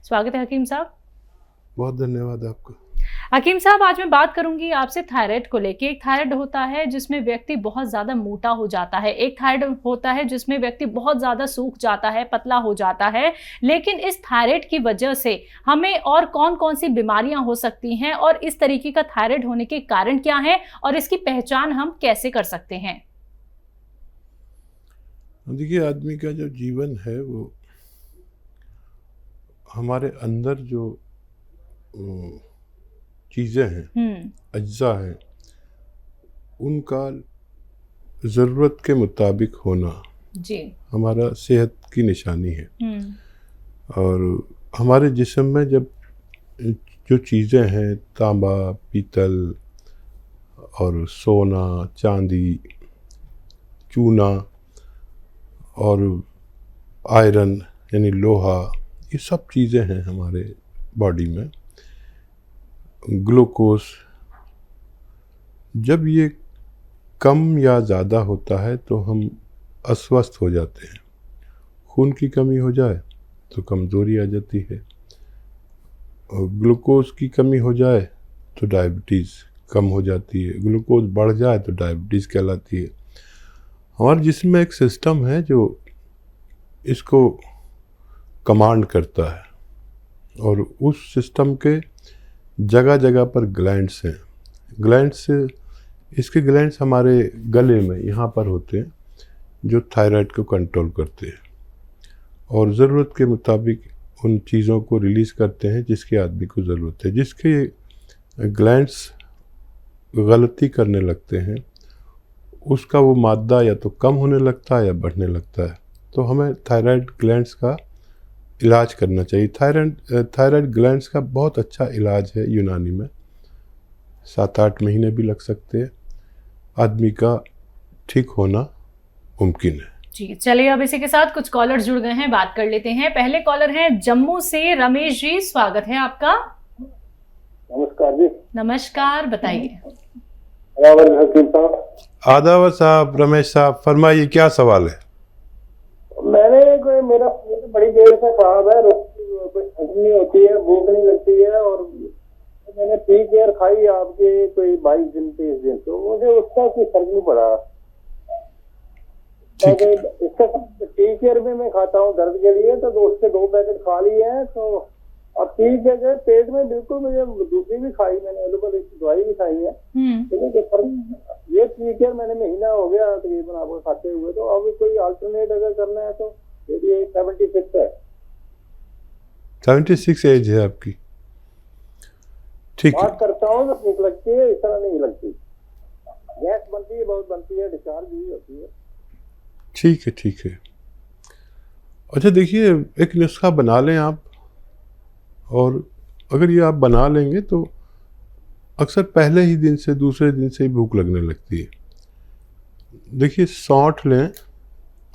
स्वागत है हकीम साहब। बहुत धन्यवाद आपका। हकीम साहब, आज मैं बात करूंगी आपसे थायराइड को लेके। एक थायराइड होता है जिसमें व्यक्ति बहुत ज्यादा मोटा हो जाता है, एक थायराइड होता है जिसमें व्यक्ति बहुत ज्यादा सूख जाता है, पतला हो जाता है। लेकिन इस थायराइड की वजह से हमें और कौन कौन सी बीमारियां हो सकती हैं, और इस तरीके का थायराइड होने के कारण क्या है, और इसकी पहचान हम कैसे कर सकते हैं? देखिए, आदमी का जो जीवन है वो हमारे अंदर जो चीज़ें हैं, अज्जा हैं, उनका ज़रूरत के मुताबिक होना जी हमारा सेहत की निशानी है। और हमारे जिस्म में जब जो चीज़ें हैं, तांबा, पीतल और सोना, चांदी, चूना और आयरन यानी लोहा, ये सब चीज़ें हैं हमारे बॉडी में। ग्लूकोज, जब ये कम या ज़्यादा होता है तो हम अस्वस्थ हो जाते हैं। खून की कमी हो जाए तो कमज़ोरी आ जाती है, और ग्लूकोज की कमी हो जाए तो डायबिटीज़ कम हो जाती है, ग्लूकोज बढ़ जाए तो डायबिटीज़ कहलाती है। हमारे जिस्म में एक सिस्टम है जो इसको कमांड करता है, और उस सिस्टम के जगह जगह पर ग्लैंड्स हैं। इसके ग्लैंड्स हमारे गले में यहाँ पर होते हैं, जो थायराइड को कंट्रोल करते हैं और ज़रूरत के मुताबिक उन चीज़ों को रिलीज़ करते हैं जिसके आदमी को ज़रूरत है। जिसके ग्लैंड्स गलती करने लगते हैं, उसका वो मादा या तो कम होने लगता है या बढ़ने लगता है। तो हमें थायराइड ग्लैंड्स का इलाज करना चाहिए। थायराइड ग्लैंड्स का बहुत अच्छा इलाज है यूनानी में। 7-8 महीने भी लग सकते हैं। आदमी का ठीक होना मुमकिन है। जी, चलिए अब इसी के साथ कुछ कॉलर जुड़ गए हैं, बात कर लेते हैं। पहले कॉलर हैं जम्मू से रमेश जी, स्वागत है आपका। नमस्कार जी। नमस्कार, बताइए। आदाब साहब, रमेश साहब, फरमाइए, क्या सवाल है? मेरा बड़ी देर से खराब है, कोई नहीं होती है, भूख नहीं लगती है, और मैंने पी केयर खाई आपके कोई 22 दिन 23 दिन, तो मुझे उसका कोई फर्क नहीं पड़ा। इसका टी केयर में मैं खाता हूँ दर्द के लिए, तो उसके 2 पैकेट खा लिए हैं। तो अब ठीक है, पेट में बिल्कुल, मुझे दूसरी भी खाई, मैंने एलोपैथी दवाई भी खाई है, लेकिन ये टी केयर मैंने महीना हो गया तकरीबन आपको खाते हुए। तो अब कोई अल्टरनेट अगर करना है तो ये 76 है। 76 एज है आपकी? ठीक है। बात करता हूँ तो भूख लगती है, इस तरह नहीं लगती। गैस बनती है, बहुत बनती है, डिस्चार्ज भी होती है। ठीक है, ठीक है। अच्छा, देखिए, एक नुस्खा बना लें आप, और अगर ये आप बना लेंगे तो अक्सर पहले ही दिन से, दूसरे दिन से ही भूख लगने लगती है। देखिए, सौंठ लें।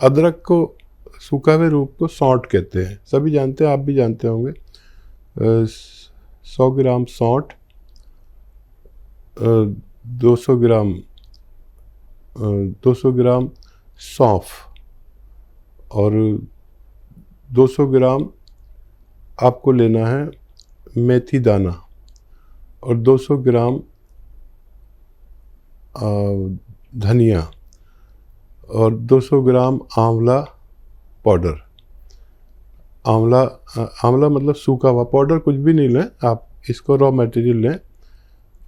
अदरक को, सूखा हुए रूप को सौंठ कहते हैं, सभी जानते हैं, आप भी जानते होंगे। 100 ग्राम सौंठ, 200 ग्राम सौंफ, और 200 ग्राम आपको लेना है मेथी दाना, और 200 ग्राम धनिया, और 200 ग्राम आंवला पाउडर। आंवला मतलब सूखा हुआ, पाउडर कुछ भी नहीं लें आप, इसको रॉ मटेरियल लें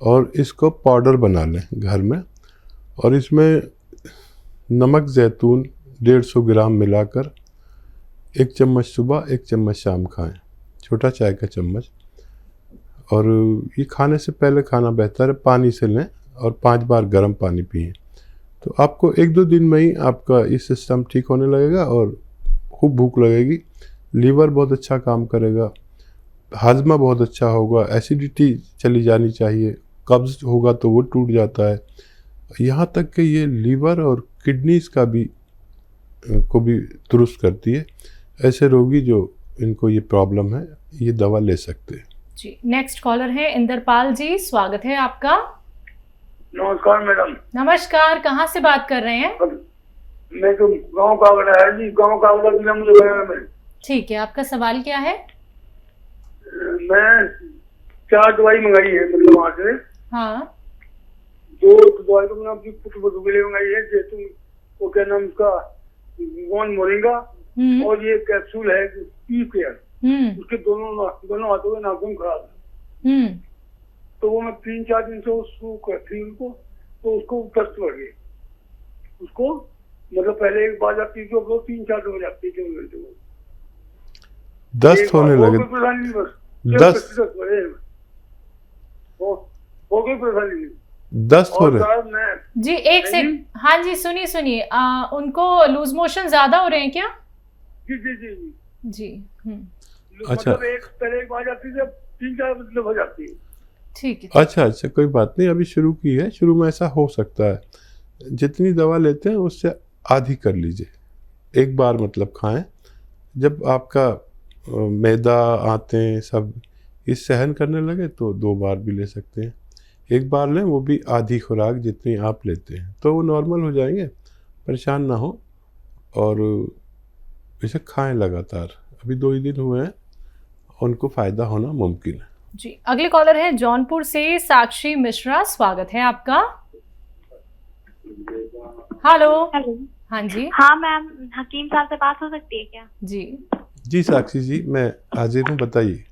और इसको पाउडर बना लें घर में, और इसमें नमक ज़ैतून 150 ग्राम मिलाकर 1 चम्मच सुबह 1 चम्मच शाम खाएं, छोटा चाय का चम्मच। और ये खाने से पहले खाना बेहतर है। पानी से लें और 5 बार गर्म पानी पिएं, तो आपको 1-2 दिन में ही आपका ये सिस्टम ठीक होने लगेगा और खूब भूख लगेगी। लीवर बहुत अच्छा काम करेगा, हाजमा बहुत अच्छा होगा, एसिडिटी चली जानी चाहिए, कब्ज़ होगा तो वो टूट जाता है। यहाँ तक कि ये लीवर और किडनीज का भी दुरुस्त करती है। ऐसे रोगी जो इनको ये प्रॉब्लम है, ये दवा ले सकते हैं। जी, नेक्स्ट कॉलर है इंद्रपाल जी, स्वागत है आपका। नमस्कार मैडम। नमस्कार, कहाँ से बात कर रहे हैं? मैं तो गाँव कावड़ा है जी, गाँव कावड़ा जिला मुझे में। ठीक है, आपका सवाल क्या है? मैं 4 दवाई मंगाई है, मतलब वहाँ से। हाँ 2 दवाई तो मैंने अपनी पुत्र के लिए मंगाई है, जैसे वो क्या नाम उसका, गॉन मोरिंगा, और ये कैप्सूल है पी केयर, उसके दोनों हाथों में नाखून खराब है। तो वो मैं 3-4 दिन से उसको करती हूँ उनको, तो उसको दस्त बढ़ गई उसको, मतलब पहले एक बार जाती थी, वो 3-4 दिन हो जाती थी घंटे में दस्त होने लगे। कोई परेशानी नहीं, बस दस्त हो गई परेशानी नहीं। दस्त हो रहे मैं जी, एक से हाँ जी, सुनिए सुनिए, उनको लूज मोशन ज्यादा हो रहे हैं क्या? जी जी जी जी। अच्छा। मतलब पहले एक बार जाती थी, 3-4 मतलब हो जाती है। ठीक है। अच्छा, कोई बात नहीं, अभी शुरू की है, शुरू में ऐसा हो सकता है। जितनी दवा लेते हैं उससे आधी कर लीजिए, एक बार मतलब खाएं। जब आपका मैदा आते सब इस सहन करने लगे तो 2 बार भी ले सकते हैं, एक बार लें, वो भी आधी खुराक जितनी आप लेते हैं, तो वो नॉर्मल हो जाएंगे, परेशान ना हो। और इसे खाएं लगातार, अभी 2 ही दिन हुए हैं, उनको फ़ायदा होना मुमकिन है। जी, अगले कॉलर है जौनपुर से साक्षी मिश्रा, स्वागत है आपका। हेलो। हाँ जी। हाँ मैम, हकीम साहब से बात हो सकती है क्या? जी साक्षी जी, मैं हाजिर हूँ, बताइए।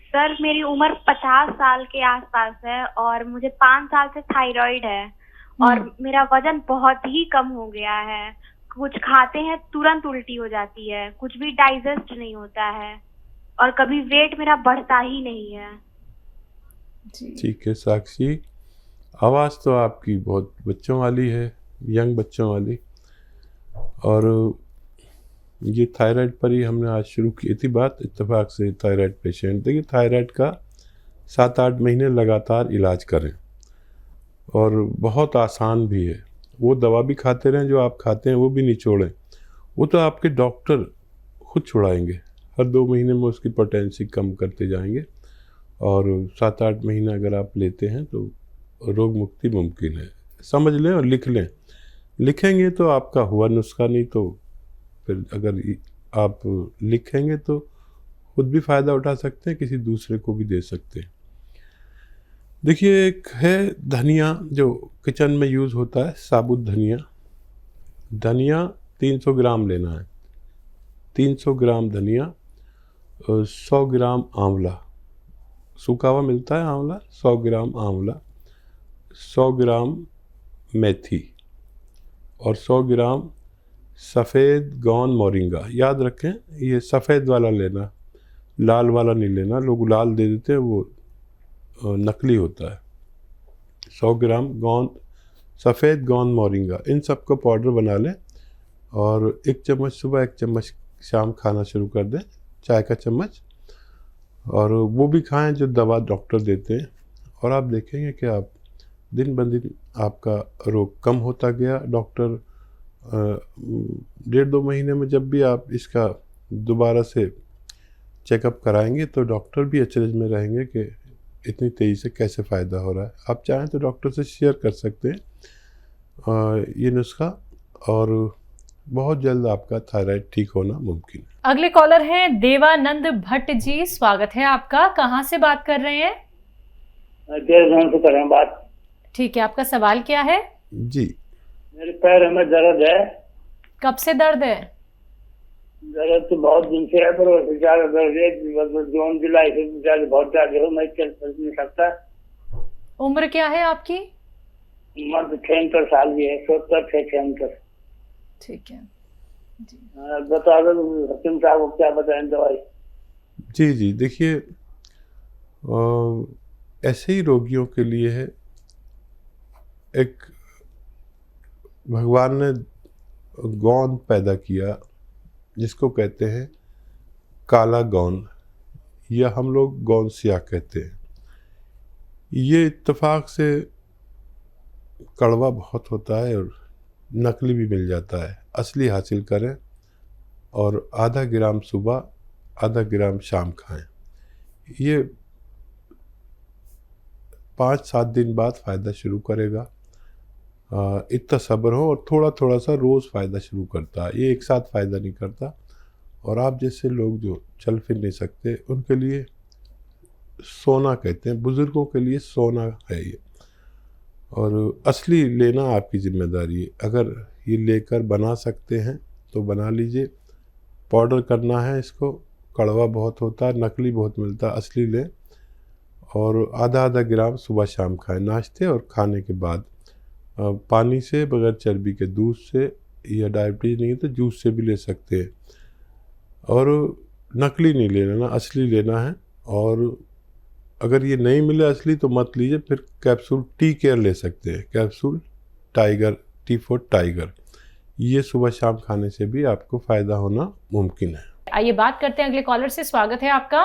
सर मेरी उम्र 50 साल के आसपास है और मुझे 5 साल से थायराइड है और मेरा वजन बहुत ही कम हो गया है। कुछ खाते हैं तुरंत उल्टी हो जाती है, कुछ भी डाइजेस्ट नहीं होता है और कभी वेट मेरा बढ़ता ही नहीं है। ठीक है साक्षी, आवाज़ तो आपकी बहुत बच्चों वाली है, यंग बच्चों वाली, और ये थायराइड पर ही हमने आज शुरू की थी बात, इत्तेफाक से थायराइड पेशेंट। देखिए, थायराइड का 7-8 महीने लगातार इलाज करें और बहुत आसान भी है। वो दवा भी खाते रहें जो आप खाते हैं, वो भी नहीं छोड़ें, वो तो आपके डॉक्टर खुद छुड़ाएंगे। हर 2 महीने में उसकी पोटेंसी कम करते जाएंगे और 7-8 महीने अगर आप लेते हैं तो रोग मुक्ति मुमकिन है। समझ लें और लिख लें, लिखेंगे तो आपका हुआ नुस्खा, नहीं तो फिर अगर आप लिखेंगे तो खुद भी फ़ायदा उठा सकते हैं, किसी दूसरे को भी दे सकते हैं। देखिए, एक है धनिया जो किचन में यूज़ होता है, साबुत धनिया 300 ग्राम लेना है। 300 ग्राम धनिया, 100 ग्राम आंवला, सूखा हुआ मिलता है आंवला, 100 ग्राम आंवला, 100 ग्राम मेथी और 100 ग्राम सफ़ेद गौन मोरिंगा। याद रखें, ये सफ़ेद वाला लेना, लाल वाला नहीं लेना, लोग लाल दे देते हैं, वो नकली होता है। 100 ग्राम सफ़ेद गौन मोरिंगा, इन सब को पाउडर बना लें और 1 चम्मच सुबह 1 चम्मच शाम खाना शुरू कर दें, चाय का चम्मच, और वो भी खाएं जो दवा डॉक्टर देते हैं। और आप देखेंगे कि आप दिन ब दिन आपका रोग कम होता गया। डॉक्टर 1.5-2 महीने में जब भी आप इसका दोबारा से चेकअप कराएंगे तो डॉक्टर भी अचरज में रहेंगे कि इतनी तेज़ी से कैसे फ़ायदा हो रहा है। आप चाहें तो डॉक्टर से शेयर कर सकते हैं ये नुस्खा, और बहुत जल्द आपका थायराइड ठीक होना मुमकिन है। अगले कॉलर हैं देवानंद भट्ट जी, स्वागत है आपका। कहाँ से बात कर रहे हैं? देहरादून से कर रहे हैं बात। ठीक है, आपका सवाल क्या है? जी, मेरे पैर में दर्द है। कब से दर्द है? दर्द तो बहुत दिन से है, पर ज्यादा दर्द है, जून जुलाई से ज्यादा, बहुत ज्यादा हो, मैं चल नहीं सकता। उम्र क्या है आपकी? उम्र 76 साल की है, 70 से 76। ठीक है जी। बता दो हकीम साहब को क्या बताएं दवाई। जी, देखिए, ऐसे ही रोगियों के लिए है, एक भगवान ने गोंद पैदा किया जिसको कहते हैं काला गोंद, या हम लोग गोंद सिया कहते हैं। ये इत्तेफाक से कड़वा बहुत होता है और नकली भी मिल जाता है। असली हासिल करें और आधा ग्राम सुबह आधा ग्राम शाम खाएं। ये 5-7 दिन बाद फ़ायदा शुरू करेगा। इतना सब्र हो और थोड़ा थोड़ा सा रोज़ फ़ायदा शुरू करता है, ये एक साथ फ़ायदा नहीं करता। और आप जैसे लोग जो चल फिर नहीं सकते, उनके लिए सोना कहते हैं, बुज़ुर्गों के लिए सोना है ये। और असली लेना आपकी ज़िम्मेदारी है। अगर ये लेकर बना सकते हैं तो बना लीजिए। पाउडर करना है इसको, कड़वा बहुत होता है, नकली बहुत मिलता है, असली लें। और आधा आधा ग्राम सुबह शाम खाएं, नाश्ते और खाने के बाद। पानी से, बगैर चर्बी के, दूध से, या डायबिटीज़ नहीं है तो जूस से भी ले सकते हैं। और नकली नहीं लेना ना, असली लेना है। और अगर ये नहीं मिले असली तो मत लीजिए, फिर कैप्सूल टी केयर ले सकते हैं, capsule tiger, T for tiger. ये सुबह शाम खाने से भी आपको फ़ायदा होना मुमकिन है। आइए बात करते हैं अगले कॉलर से। स्वागत है आपका।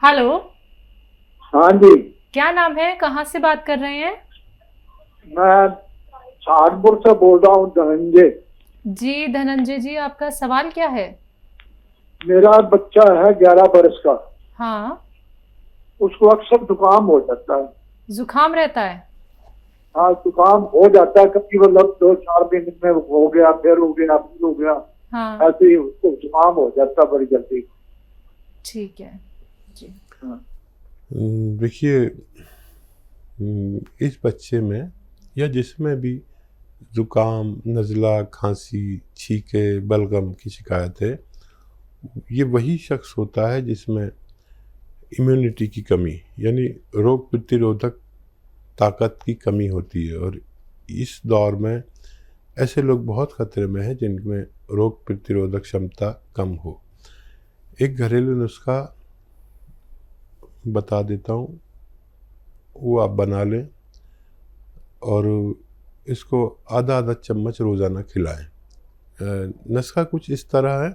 हेलो। हाँ जी, क्या नाम है, कहाँ से बात कर रहे हैं? मैं सहारनपुर से बोल रहा हूँ, धनंजय जी धनंजय जी, आपका सवाल क्या है? मेरा बच्चा है 11 बरस का। हाँ। उसको अक्सर जुकाम हो जाता है। जुकाम रहता है? हाँ, जुकाम हो जाता है कभी, मतलब 2-4 दिन में हो गया, फिर हो गया, फिर हो गया। हाँ। ऐसे ही उसको जुकाम हो जाता है बड़ी जल्दी। ठीक है जी। देखिए, इस बच्चे में या जिसमें भी ज़ुकाम, नज़ला, खांसी, छींके, बलगम की शिकायत है, ये वही शख्स होता है जिसमें इम्यूनिटी की कमी, यानी रोग प्रतिरोधक ताकत की कमी होती है। और इस दौर में ऐसे लोग बहुत खतरे में हैं जिनमें रोग प्रतिरोधक क्षमता कम हो। एक घरेलू नुस्खा बता देता हूँ, वो आप बना लें और इसको आधा आधा चम्मच रोज़ाना खिलाएं। नुस्खा कुछ इस तरह है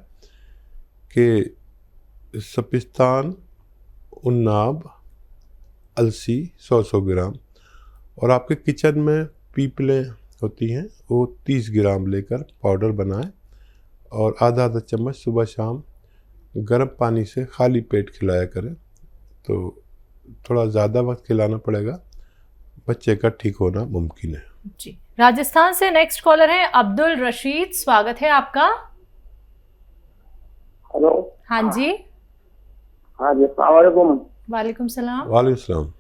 कि सपिस्तान, उन्नाब, अलसी 100-100 ग्राम, और आपके किचन में पीपलें होती हैं वो 30 ग्राम लेकर पाउडर बनाएं और आधा आधा चम्मच सुबह शाम गर्म पानी से खाली पेट खिलाया करें। तो थोड़ा ज़्यादा वक्त खिलाना पड़ेगा, बच्चे का ठीक होना मुमकिन है। जी। राजस्थान से नेक्स्ट कॉलर है अब्दुल रशीद। स्वागत है आपका। हेलो। हाँ जी। हाँ जी, अस्सलाम वालेकुम। वालेकुम सलाम। वालेकुम सलाम।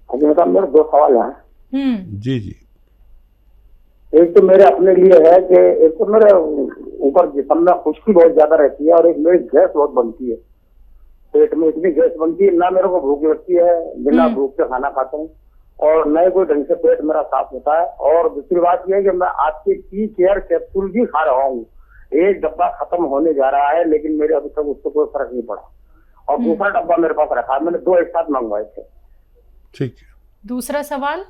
अजय साहब, मेरे 2 सवाल हैं। जी जी। एक तो मेरे अपने लिए है कि एक तो मेरे ऊपर जिस्म में खुश्की बहुत ज्यादा रहती है, और एक मेरी गैस बहुत बनती है, पेट में इतनी गैस बनती है, ना मेरे को भूख लगती है, बिना भूख के खाना खाता हूँ, और न ही कोई ढंग से पेट मेरा साफ होता है। और दूसरी बात यह है कि मैं आपके टी केयर कैप्सूल भी खा रहा हूँ, एक डब्बा खत्म होने जा रहा है, लेकिन मेरे अभी तक उससे कोई फर्क नहीं पड़ा, और दूसरा डब्बा मेरे पास रखा है, मैंने 2 एक साथ मंगवाए थे। ठीक है। दूसरा सवाल।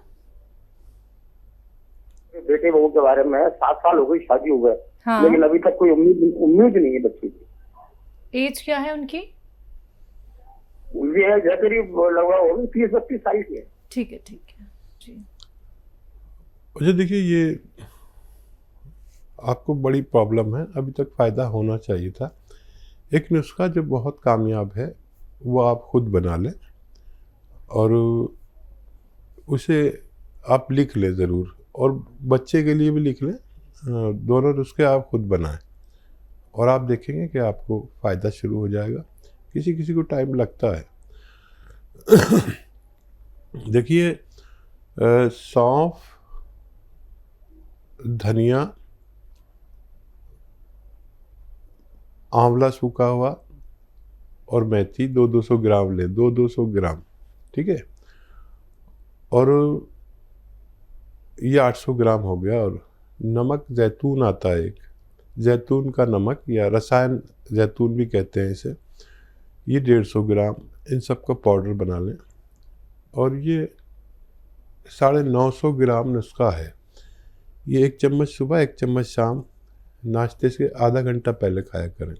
बेटे बहू के बारे में, 7 साल हो गई शादी हो गए। हाँ। लेकिन अभी तक कोई उम्मीद नहीं है बच्चे की। एज क्या है उनकी? उनकी एज है करीब लगभग होगी 30-32 साल की है। ठीक है जी। अच्छा, देखिए, ये आपको बड़ी प्रॉब्लम है, अभी तक फ़ायदा होना चाहिए था। एक नुस्खा जो बहुत कामयाब है वो आप खुद बना लें और उसे आप लिख लें ज़रूर, और बच्चे के लिए भी लिख लें। दोनों नुस्खे आप खुद बनाएं और आप देखेंगे कि आपको फ़ायदा शुरू हो जाएगा। किसी किसी को टाइम लगता है। देखिए, सौंफ, धनिया, आंवला सूखा हुआ और मेथी 200-200 ग्राम लें, 200-200 ग्राम, ठीक है। और ये 800 ग्राम हो गया। और नमक जैतून आता है एक, जैतून का नमक या रसायन जैतून भी कहते हैं इसे, ये 150 ग्राम, इन सब का पाउडर बना लें। और ये 950 ग्राम नुस्खा है। ये 1 चम्मच सुबह, 1 चम्मच शाम, नाश्ते से आधा घंटा पहले खाया करें,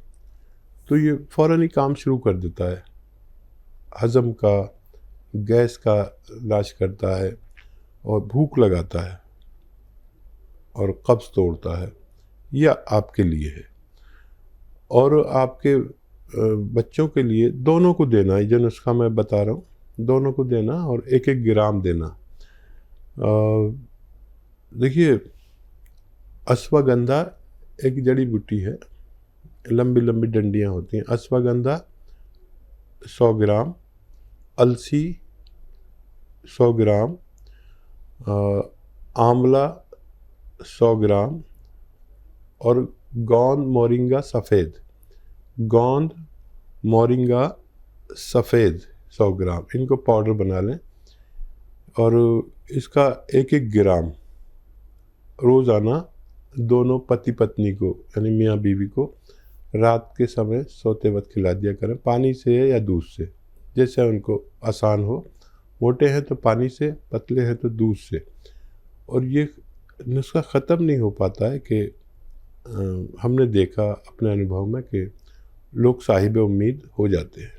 तो ये फ़ौरन ही काम शुरू कर देता है। हज़म का, गैस का इलाज करता है और भूख लगाता है और कब्ज़ तोड़ता है। यह आपके लिए है। और आपके बच्चों के लिए दोनों को देना है, जो नुस्खा मैं बता रहा हूँ, दोनों को देना और 1-1 ग्राम देना। देखिए, अश्वगंधा एक जड़ी बूटी है, लंबी लंबी डंडियाँ होती हैं। अश्वगंधा 100 ग्राम, अलसी 100 ग्राम, आंवला 100 ग्राम और गोंद मोरिंगा सफ़ेद, गोंद मोरिंगा सफ़ेद 100 ग्राम, इनको पाउडर बना लें और इसका 1-1 ग्राम रोज़ाना दोनों पति पत्नी को यानी मियाँ बीवी को रात के समय सोते वक्त खिला दिया करें, पानी से या दूध से, जैसे उनको आसान हो। मोटे हैं तो पानी से, पतले हैं तो दूध से। और ये नुस्खा ख़त्म नहीं हो पाता है कि हमने देखा अपने अनुभव में कि लोग साहिब उम्मीद हो जाते हैं।